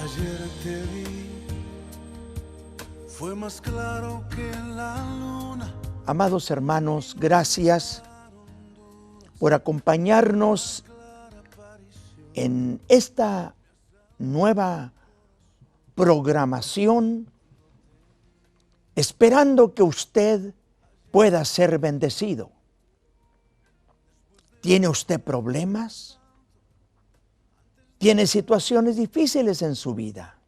Ayer te vi, fue más claro que la luna. Amados hermanos, gracias por acompañarnos en esta nueva programación, esperando que usted pueda ser bendecido. ¿Tiene usted problemas? ¿Tiene situaciones difíciles en su vida?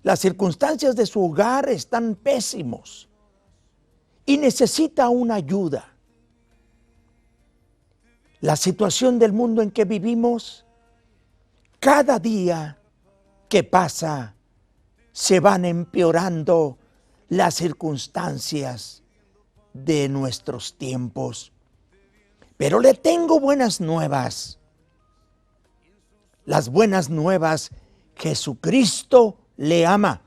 Las circunstancias de su hogar están pésimos y necesita una ayuda. La situación del mundo en que vivimos, cada día que pasa, se van empeorando las circunstancias de nuestros tiempos. Pero le tengo buenas nuevas. Las buenas nuevas, Jesucristo le ama.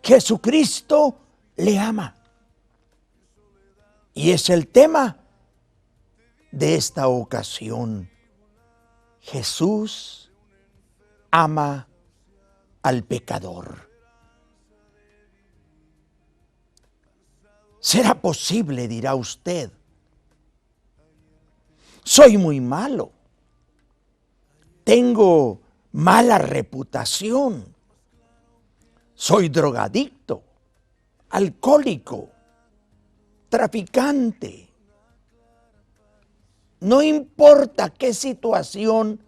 Jesucristo le ama. Y es el tema de esta ocasión. Jesús ama al pecador. ¿Será posible?, dirá usted. Soy muy malo. Tengo mala reputación. Soy drogadicto, alcohólico, traficante. No importa qué situación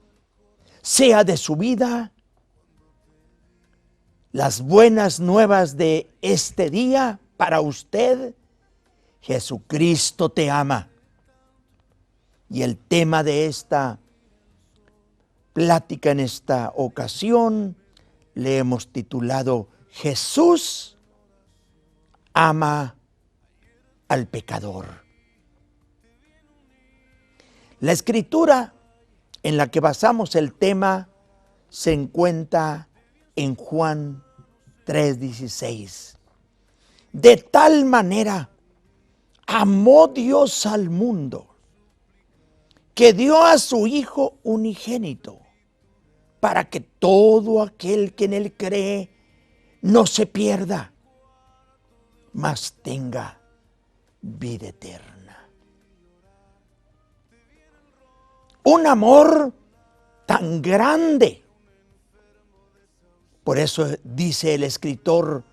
sea de su vida, las buenas nuevas de este día para usted: Jesucristo te ama. Y el tema de esta plática en esta ocasión le hemos titulado Jesús ama al pecador. La escritura en la que basamos el tema se encuentra en Juan 3:16. De tal manera amó Dios al mundo que dio a su Hijo unigénito, para que todo aquel que en Él cree no se pierda, mas tenga vida eterna. Un amor tan grande. Por eso dice el escritor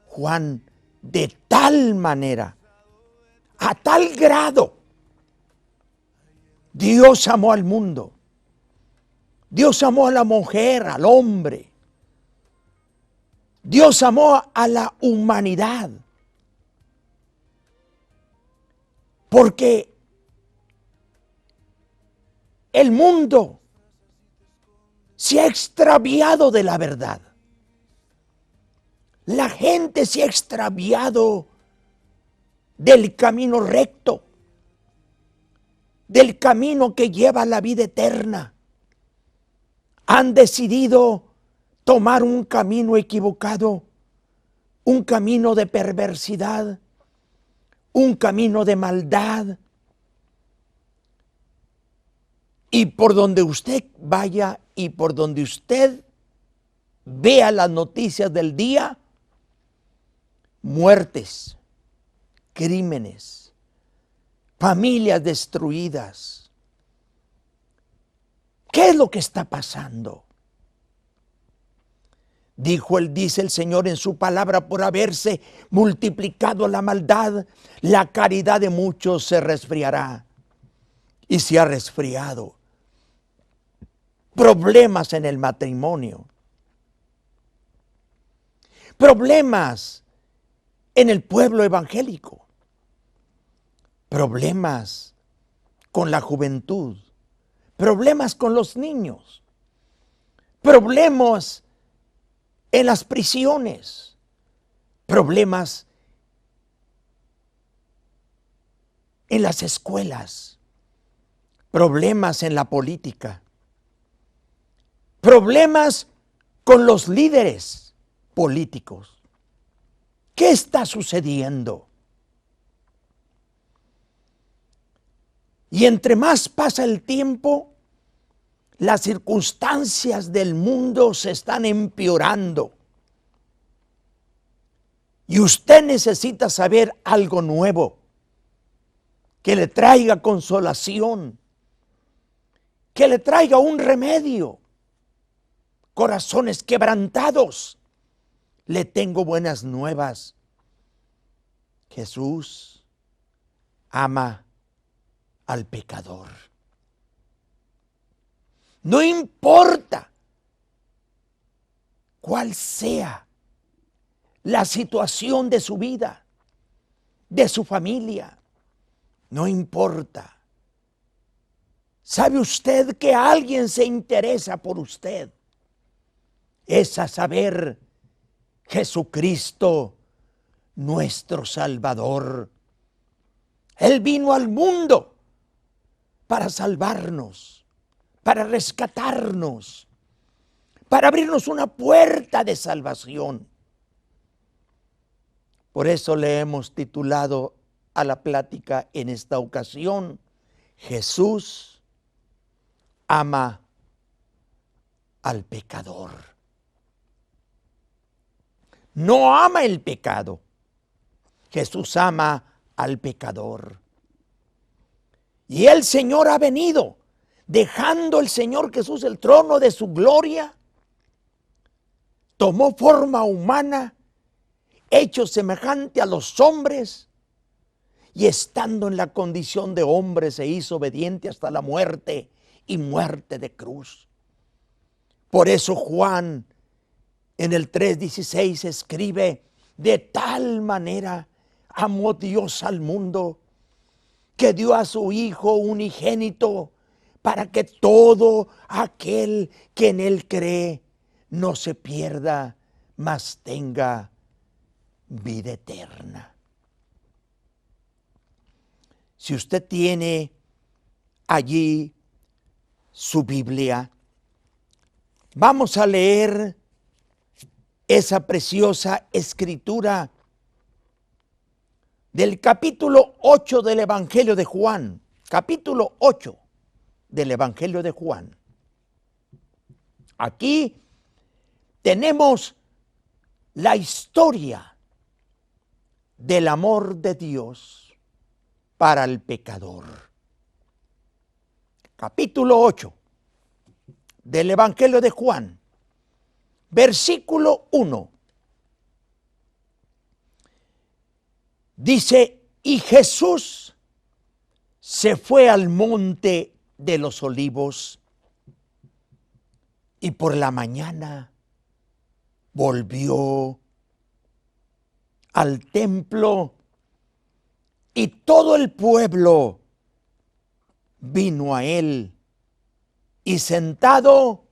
Juan, de tal manera, a tal grado, Dios amó al mundo. Dios amó a la mujer, al hombre. Dios amó a la humanidad. Porque el mundo se ha extraviado de la verdad. La gente se ha extraviado del camino recto, del camino que lleva a la vida eterna. Han decidido tomar un camino equivocado, un camino de perversidad, un camino de maldad. Y por donde usted vaya y por donde usted vea las noticias del día, muertes, crímenes, familias destruidas. ¿Qué es lo que está pasando? Dice el Señor en su palabra: por haberse multiplicado la maldad, la caridad de muchos se resfriará. Y se ha resfriado. Problemas en el matrimonio. Problemas en el pueblo evangélico. Problemas con la juventud. Problemas con los niños. Problemas en las prisiones. Problemas en las escuelas. Problemas en la política. Problemas con los líderes políticos. ¿Qué está sucediendo? Y entre más pasa el tiempo, las circunstancias del mundo se están empeorando. Y usted necesita saber algo nuevo, que le traiga consolación, que le traiga un remedio. Corazones quebrantados, le tengo buenas nuevas. Jesús ama al pecador. No importa cuál sea la situación de su vida, de su familia, no importa. ¿Sabe usted que alguien se interesa por usted? Es a saber, Jesucristo, nuestro Salvador. Él vino al mundo para salvarnos, para rescatarnos, para abrirnos una puerta de salvación. Por eso le hemos titulado a la plática en esta ocasión, Jesús ama al pecador. No ama el pecado. Jesús ama al pecador. Y el Señor ha venido, dejando el Señor Jesús el trono de su gloria, tomó forma humana, hecho semejante a los hombres, y estando en la condición de hombre se hizo obediente hasta la muerte y muerte de cruz. Por eso Juan en el 3:16 escribe, de tal manera amó Dios al mundo que dio a su Hijo unigénito para que todo aquel que en Él cree no se pierda, mas tenga vida eterna. Si usted tiene allí su Biblia, vamos a leer esa preciosa escritura del capítulo 8 del Evangelio de Juan. Capítulo 8 del Evangelio de Juan. Aquí tenemos la historia del amor de Dios para el pecador. Capítulo 8 del Evangelio de Juan, versículo 1. Dice, y Jesús se fue al monte de los olivos y por la mañana volvió al templo y todo el pueblo vino a él y sentado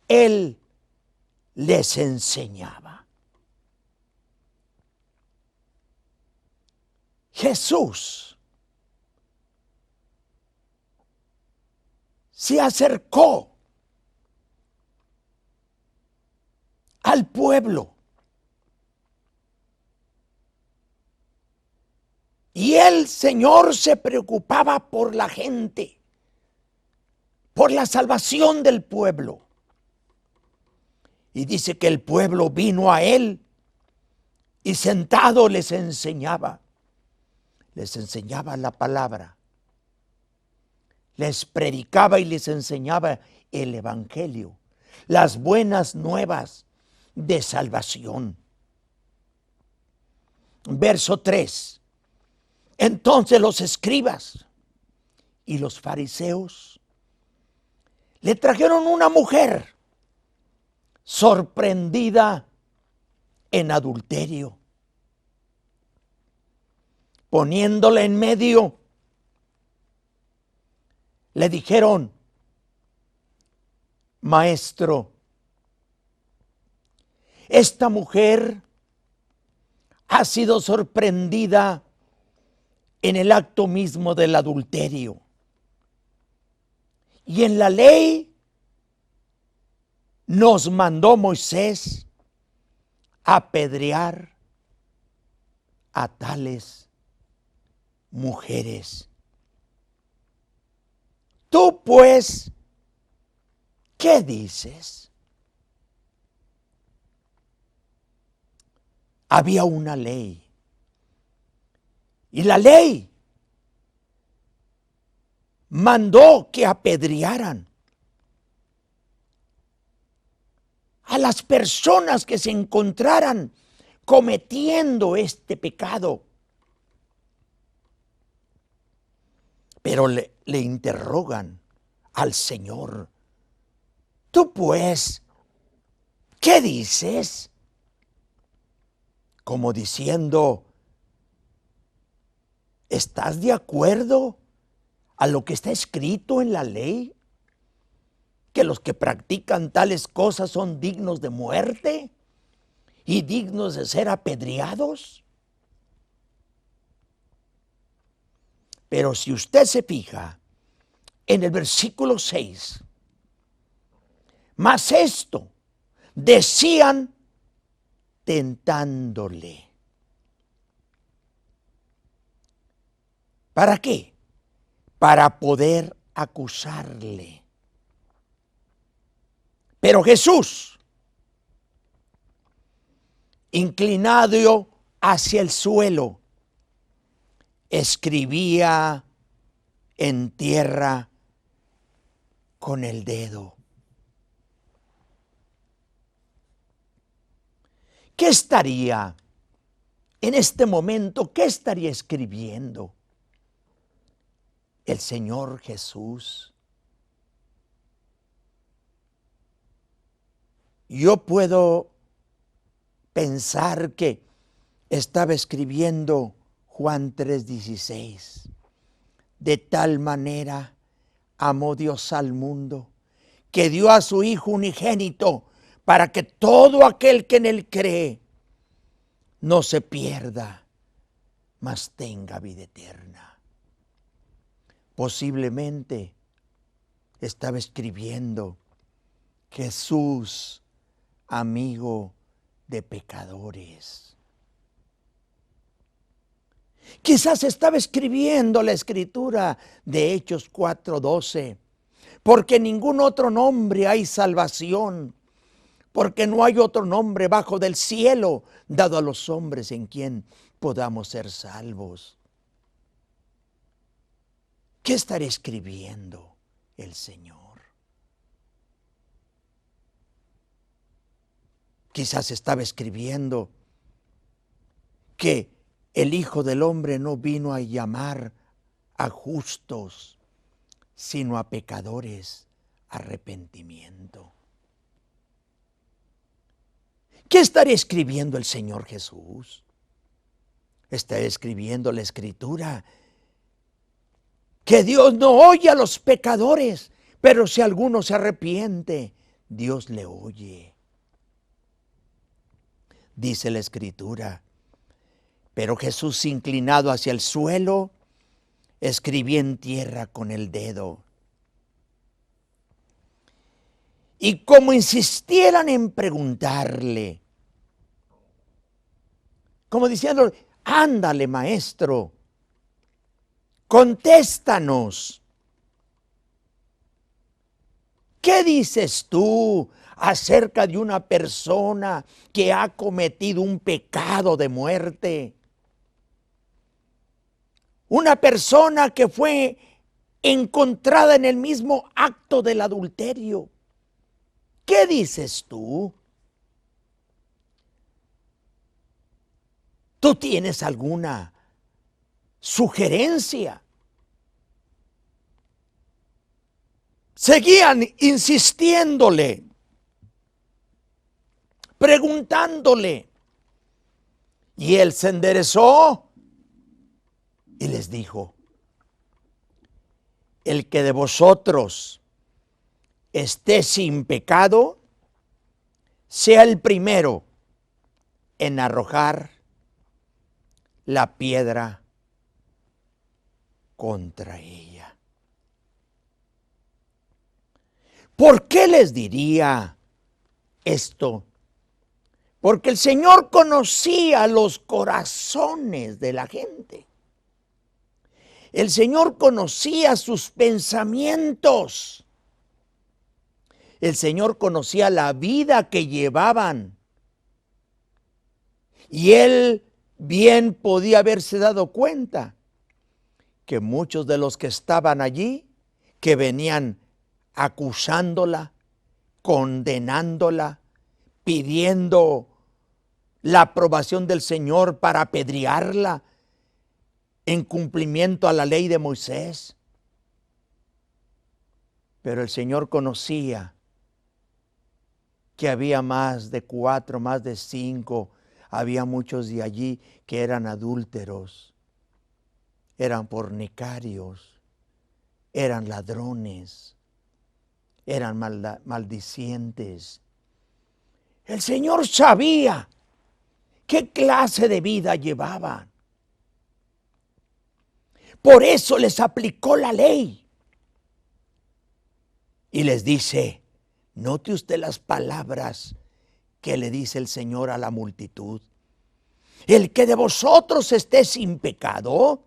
él les enseñaba. Jesús se acercó al pueblo y el Señor se preocupaba por la gente, por la salvación del pueblo. Y dice que el pueblo vino a él y sentado les enseñaba la palabra, les predicaba y les enseñaba el evangelio, las buenas nuevas de salvación. Verso 3. Entonces los escribas y los fariseos le trajeron una mujer sorprendida en adulterio. Poniéndola en medio, le dijeron, maestro, esta mujer ha sido sorprendida en el acto mismo del adulterio. Y en la ley nos mandó Moisés apedrear a tales mujeres. Tú pues, ¿qué dices? Había una ley. Y la ley mandó que apedrearan a las personas que se encontraran cometiendo este pecado. Pero le interrogan al Señor: tú pues, ¿qué dices? Como diciendo, ¿estás de acuerdo a lo que está escrito en la ley? ¿Que los que practican tales cosas son dignos de muerte y dignos de ser apedreados? Pero si usted se fija en el versículo 6, mas esto decían tentándole. ¿Para qué? Para poder acusarle. Pero Jesús, inclinado hacia el suelo, escribía en tierra con el dedo. ¿Qué estaría en este momento? ¿Qué estaría escribiendo el Señor Jesús? Yo puedo pensar que estaba escribiendo Juan 3:16. De tal manera amó Dios al mundo, que dio a su Hijo unigénito, para que todo aquel que en él cree no se pierda, mas tenga vida eterna. Posiblemente estaba escribiendo Jesús, amigo de pecadores. Quizás estaba escribiendo la escritura de Hechos 4:12, porque en ningún otro nombre hay salvación, porque no hay otro nombre bajo del cielo dado a los hombres en quien podamos ser salvos. ¿Qué estará escribiendo el Señor? Quizás estaba escribiendo que el Hijo del Hombre no vino a llamar a justos, sino a pecadores a arrepentimiento. ¿Qué estaría escribiendo el Señor Jesús? Está escribiendo la Escritura que Dios no oye a los pecadores, pero si alguno se arrepiente, Dios le oye. Dice la Escritura: pero Jesús, inclinado hacia el suelo, escribía en tierra con el dedo. Y como insistieran en preguntarle, como diciendo: ándale, maestro, contéstanos. ¿Qué dices tú acerca de una persona que ha cometido un pecado de muerte? Una persona que fue encontrada en el mismo acto del adulterio. ¿Qué dices tú? ¿Tú tienes alguna sugerencia? Seguían insistiéndole, preguntándole. Y él se enderezó y les dijo: el que de vosotros esté sin pecado, sea el primero en arrojar la piedra contra ella. ¿Por qué les diría esto? Porque el Señor conocía los corazones de la gente. El Señor conocía sus pensamientos. El Señor conocía la vida que llevaban. Y Él bien podía haberse dado cuenta que muchos de los que estaban allí, que venían acusándola, condenándola, pidiendo la aprobación del Señor para apedrearla en cumplimiento a la ley de Moisés. Pero el Señor conocía que había más de 4, más de 5, había muchos de allí que eran adúlteros, eran fornicarios, eran ladrones, eran maldicientes. El Señor sabía qué clase de vida llevaban. Por eso les aplicó la ley. Y les dice, note usted las palabras que le dice el Señor a la multitud. El que de vosotros esté sin pecado,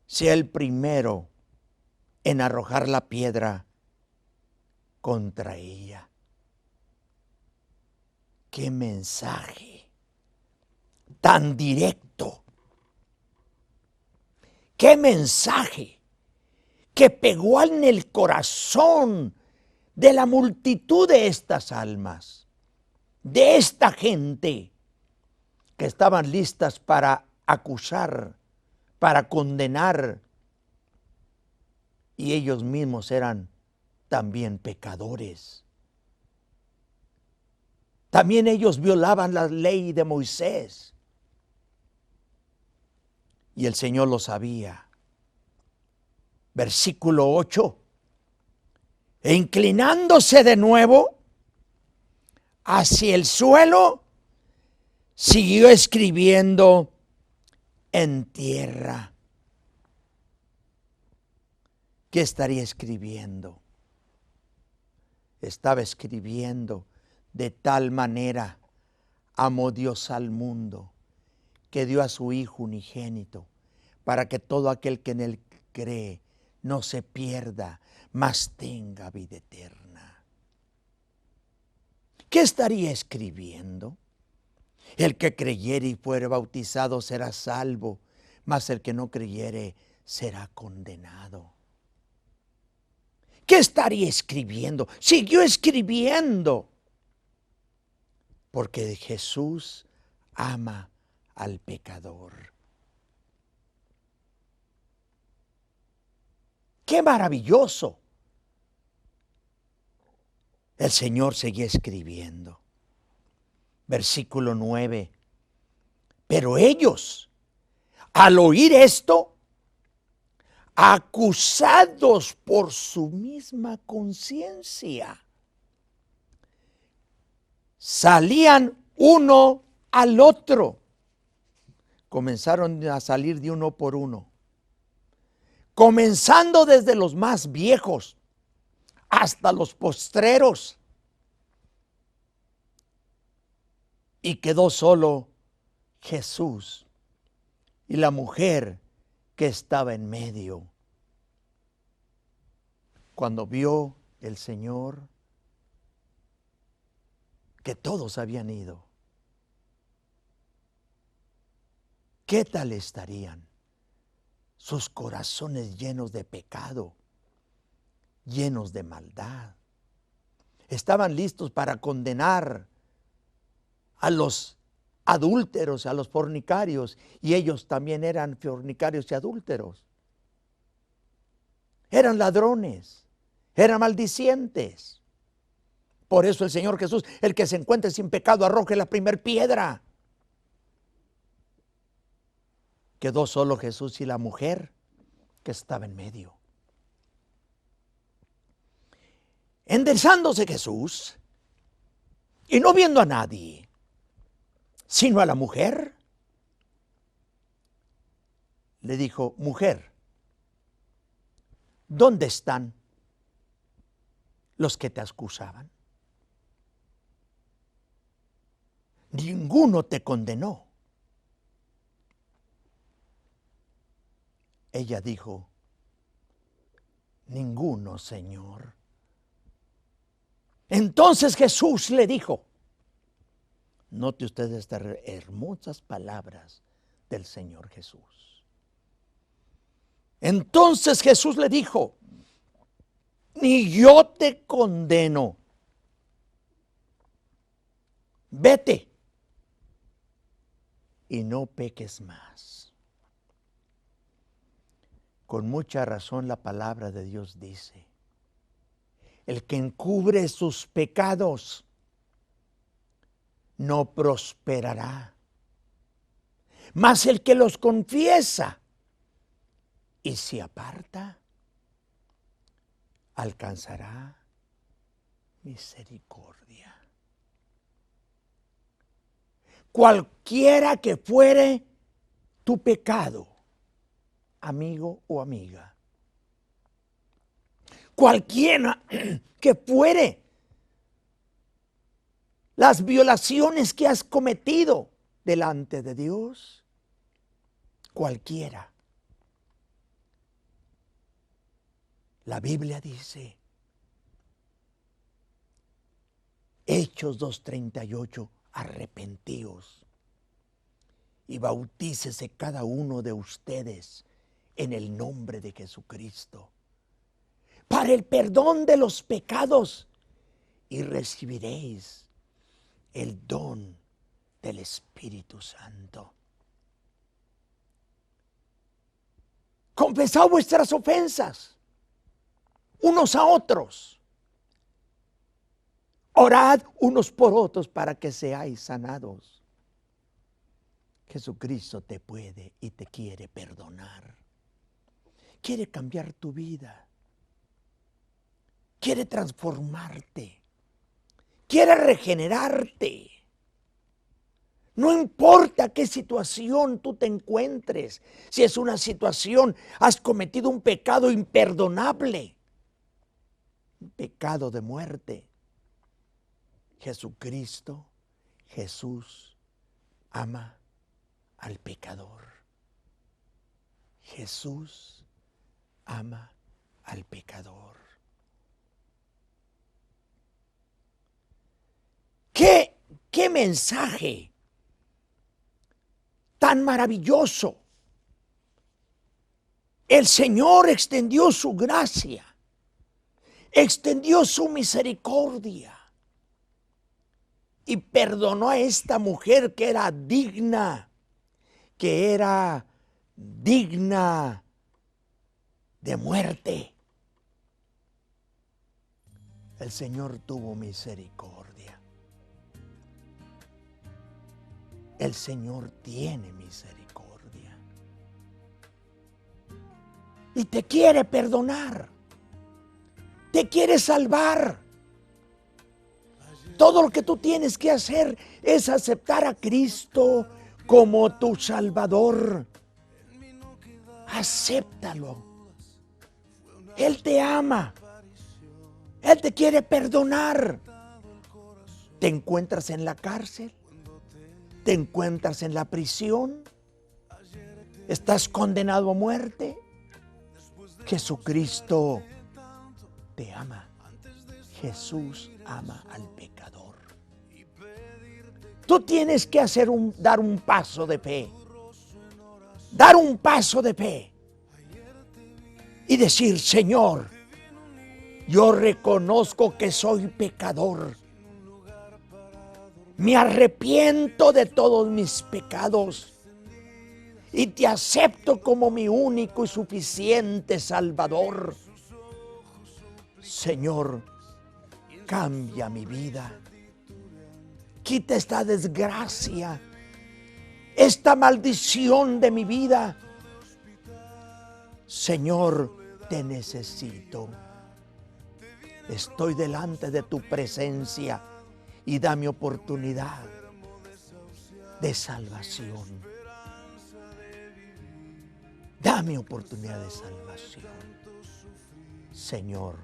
sea el primero en arrojar la piedra contra ella. ¡Qué mensaje tan directo! ¡Qué mensaje que pegó en el corazón de la multitud de estas almas, de esta gente que estaban listas para acusar, para condenar, y ellos mismos eran también pecadores. También ellos violaban la ley de Moisés. Y el Señor lo sabía. Versículo 8. E inclinándose de nuevo hacia el suelo, siguió escribiendo en tierra. ¿Qué estaría escribiendo? Estaba escribiendo: de tal manera amó Dios al mundo, que dio a su Hijo unigénito, para que todo aquel que en Él cree no se pierda, mas tenga vida eterna. ¿Qué estaría escribiendo? El que creyere y fuere bautizado será salvo, mas el que no creyere será condenado. ¿Qué estaría escribiendo? Siguió escribiendo. Porque Jesús ama al pecador. ¡Qué maravilloso! El Señor seguía escribiendo. Versículo 9. Pero ellos, al oír esto, acusados por su misma conciencia, salían uno al otro. Comenzaron a salir de uno por uno. Comenzando desde los más viejos hasta los postreros. Y quedó solo Jesús y la mujer que estaba en medio. Cuando vio el Señor que todos habían ido, ¿qué tal estarían? Sus corazones llenos de pecado, llenos de maldad. Estaban listos para condenar a los adúlteros, a los fornicarios, y ellos también eran fornicarios y adúlteros. Eran ladrones, eran maldicientes. Por eso el Señor Jesús, el que se encuentre sin pecado, arroje la primer piedra. Quedó solo Jesús y la mujer que estaba en medio. Enderezándose Jesús y no viendo a nadie, sino a la mujer, le dijo: mujer, ¿dónde están los que te acusaban? Ninguno te condenó. Ella dijo: ninguno, Señor. Entonces Jesús le dijo, note usted estas hermosas palabras del Señor Jesús. Entonces Jesús le dijo, ni yo te condeno. Vete y no peques más. Con mucha razón la palabra de Dios dice, el que encubre sus pecados no prosperará, mas el que los confiesa y se aparta, alcanzará misericordia. Cualquiera que fuere tu pecado, amigo o amiga, cualquiera que fuere las violaciones que has cometido delante de Dios, cualquiera. La Biblia dice, Hechos 2:38, arrepentíos y bautícese cada uno de ustedes en el nombre de Jesucristo para el perdón de los pecados y recibiréis el don del Espíritu Santo. Confesad vuestras ofensas unos a otros. Orad unos por otros para que seáis sanados. Jesucristo te puede y te quiere perdonar. Quiere cambiar tu vida. Quiere transformarte. Quiere regenerarte. No importa qué situación tú te encuentres. Si es una situación, has cometido un pecado imperdonable. Un pecado de muerte. Jesucristo, Jesús, ama al pecador. Jesús ama al pecador. ¿Qué mensaje tan maravilloso? El Señor extendió su gracia, extendió su misericordia y perdonó a esta mujer que era digna de muerte. El Señor tuvo misericordia. El Señor tiene misericordia. Y te quiere perdonar. Te quiere salvar. Todo lo que tú tienes que hacer es aceptar a Cristo como tu Salvador. Acéptalo. Él te ama. Él te quiere perdonar. ¿Te encuentras en la cárcel? ¿Te encuentras en la prisión? ¿Estás condenado a muerte? Jesucristo te ama. Jesús ama al pecador. Tú tienes que dar un paso de fe. Dar un paso de fe. Y decir, Señor, yo reconozco que soy pecador. Me arrepiento de todos mis pecados y te acepto como mi único y suficiente Salvador. Señor, cambia mi vida. Quita esta desgracia, esta maldición de mi vida. Señor, te necesito. Estoy delante de tu presencia y dame oportunidad de salvación. Dame oportunidad de salvación. Señor,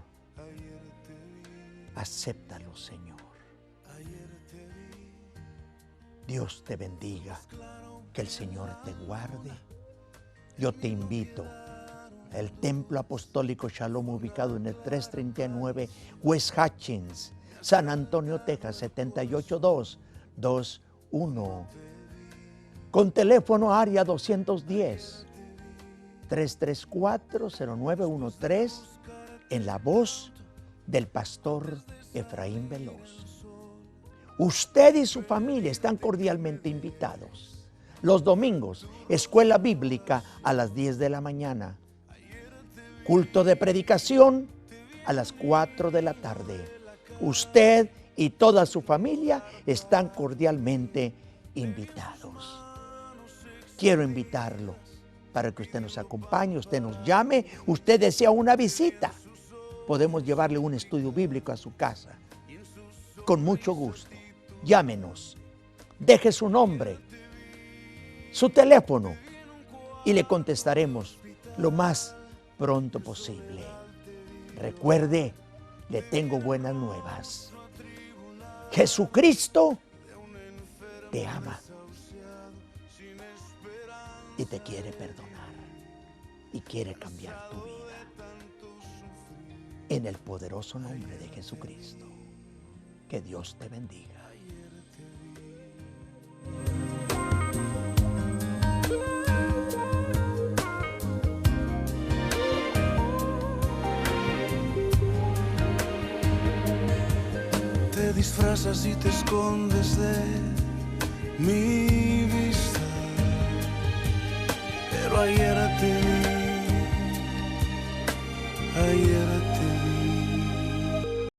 acéptalo, Señor. Dios te bendiga, que el Señor te guarde. Yo te invito al Templo Apostólico Shalom, ubicado en el 339 West Hutchins, San Antonio, Texas, 78221. Con teléfono área 210-334-0913 en la voz del pastor Efraín Veloz. Usted y su familia están cordialmente invitados. Los domingos, escuela bíblica a las 10 de la mañana. Culto de predicación a las 4 de la tarde. Usted y toda su familia están cordialmente invitados. Quiero invitarlo para que usted nos acompañe, usted nos llame, usted desea una visita. Podemos llevarle un estudio bíblico a su casa. Con mucho gusto, llámenos, deje su nombre, su teléfono y le contestaremos lo más pronto posible. Recuerde, le tengo buenas nuevas. Jesucristo te ama y te quiere perdonar y quiere cambiar tu vida. En el poderoso nombre de Jesucristo, que Dios te bendiga. Te disfrazas y te escondes de mi vista, pero ayer te vi, ayer te